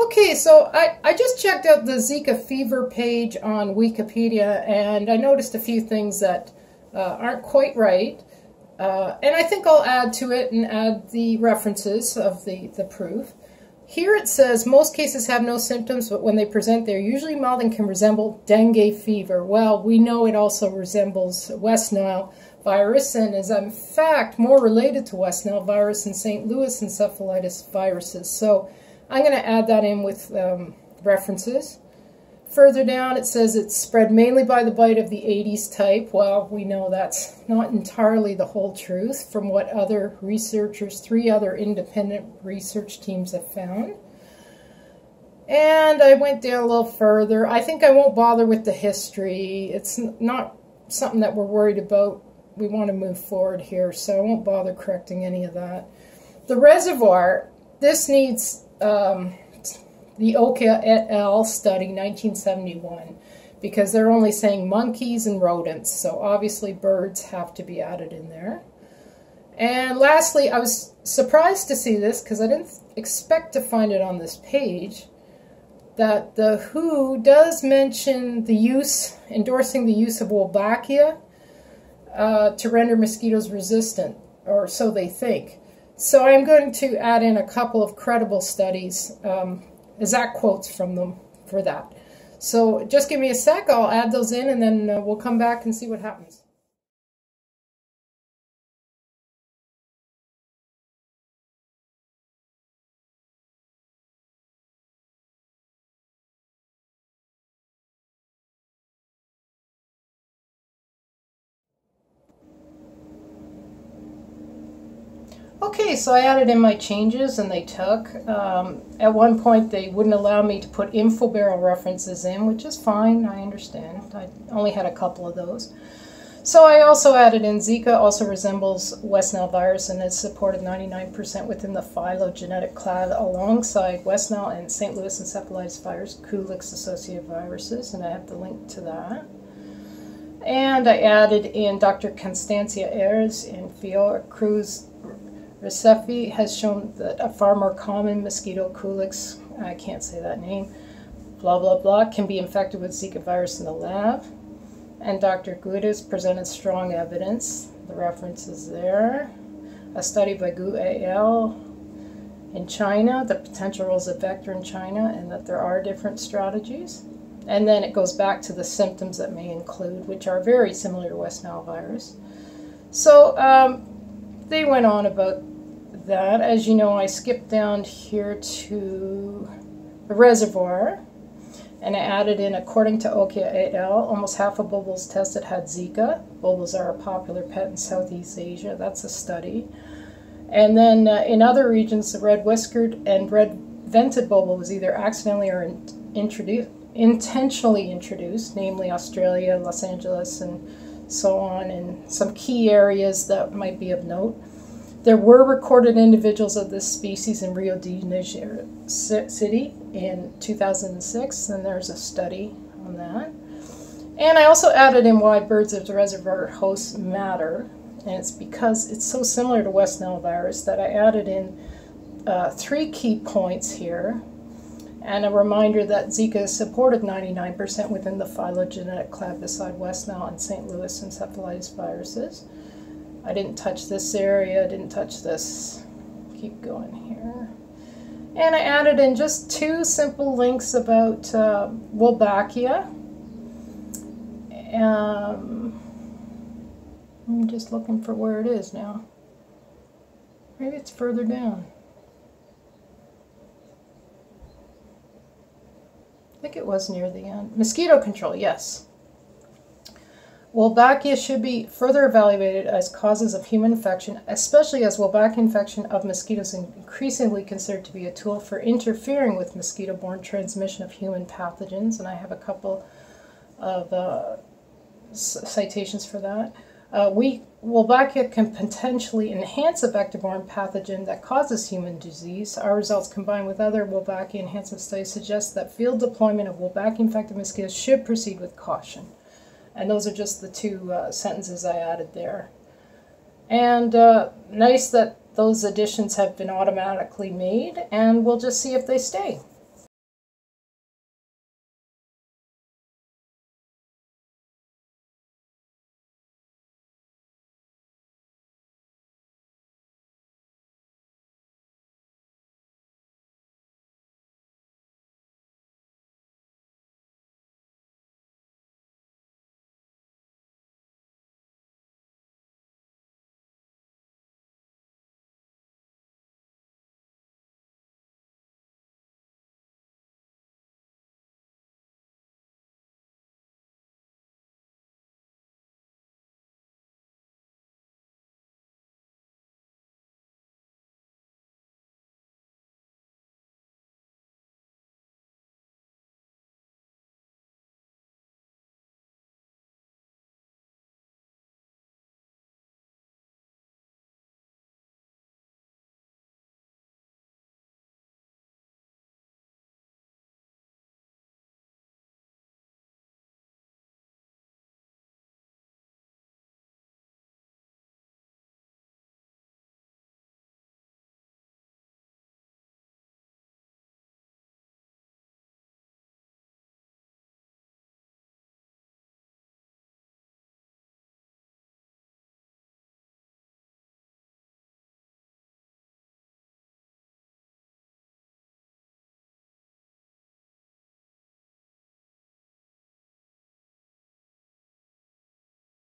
Okay, so I just checked out the Zika fever page on Wikipedia, and I noticed a few things that aren't quite right. And I think I'll add to it and add the references of the proof. Here it says, most cases have no symptoms, but when they present, they're usually mild and can resemble dengue fever. Well, we know it also resembles West Nile virus and is in fact more related to West Nile virus and St. Louis encephalitis viruses. So I'm going to add that in with references. Further down it says it's spread mainly by the bite of the Aedes type. Well, we know that's not entirely the whole truth from what other researchers, 3 other independent research teams have found. And I went down a little further. I think I won't bother with the history. It's not something that we're worried about. We want to move forward here, so I won't bother correcting any of that. The reservoir, this needs the Oka et al. Study, 1971, because they're only saying monkeys and rodents, so obviously birds have to be added in there. And lastly, I was surprised to see this, because I didn't expect to find it on this page, that the WHO does mention the use, endorsing the use of Wolbachia to render mosquitoes resistant, or so they think. So I'm going to add in a couple of credible studies, exact quotes from them for that. So just give me a sec, I'll add those in, and then we'll come back and see what happens. Okay, so I added in my changes and they took. At one point they wouldn't allow me to put infobarrel references in, which is fine, I understand. I only had a couple of those. So I also added in Zika also resembles West Nile virus and is supported 99% within the phylogenetic clade alongside West Nile and St. Louis encephalitis virus, Kulik's associated viruses, and I have the link to that. And I added in Dr. Constancia Ayres and Fiora Cruz Recefi has shown that a far more common mosquito, Kulik's, I can't say that name, blah blah blah, can be infected with Zika virus in the lab. And Dr. Guides presented strong evidence. The reference is there. A study by Gu et al. In China, the potential roles of vector in China, and that there are different strategies. And then it goes back to the symptoms that may include, which are very similar to West Nile virus. So they went on about that. As you know, I skipped down here to the reservoir, and I added in, according to Oka et al., almost half of bulbuls tested had Zika. Bulbuls are a popular pet in Southeast Asia. That's a study. And then in other regions, the red-whiskered and red-vented bulbul was either accidentally or intentionally introduced, namely Australia, Los Angeles, and so on, in some key areas that might be of note. There were recorded individuals of this species in Rio de Janeiro City in 2006, and there's a study on that. And I also added in why birds of the reservoir hosts matter, and it's because it's so similar to West Nile virus that I added in 3 key points here, and a reminder that Zika is supported 99% within the phylogenetic clade beside West Nile and St. Louis encephalitis viruses. I didn't touch this area, I didn't touch this. Keep going here. And I added in just 2 simple links about Wolbachia. I'm just looking for where it is now. Maybe it's further down. I think it was near the end. Mosquito control, yes. Wolbachia should be further evaluated as causes of human infection, especially as Wolbachia infection of mosquitoes is increasingly considered to be a tool for interfering with mosquito-borne transmission of human pathogens, and I have a couple of citations for that. Wolbachia can potentially enhance a vector-borne pathogen that causes human disease. Our results, combined with other Wolbachia enhancement studies, suggest that field deployment of Wolbachia-infected mosquitoes should proceed with caution. And those are just the 2 sentences I added there. And nice that those additions have been automatically made, and we'll just see if they stay.